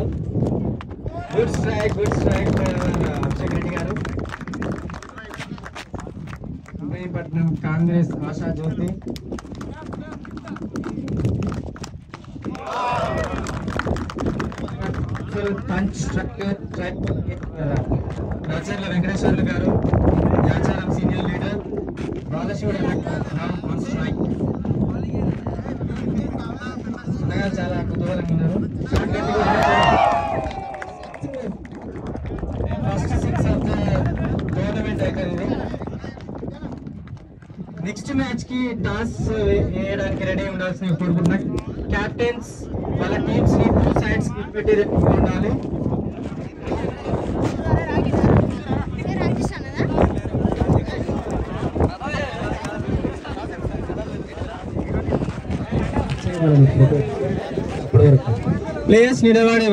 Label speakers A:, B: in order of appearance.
A: ball. Good strike, Abhishek Reddy garu. Patnam Congress Asha Jyoti. Punch structure try Racharla Venkateshwarlu garu, Yacharam senior leader. Balashivoda now on strike. చాలా కుతూహలంగా ఉన్నారు. First 6 of the tournament అయిపోయింది. Next match కి toss వేయడానికి ready ఉండాల్సిన కోరుకుంటున్నా. Captains వాళ్ళ teams ని 2 sides పెట్టి ఉండాలి. ప్లేయర్స్ నిలబడే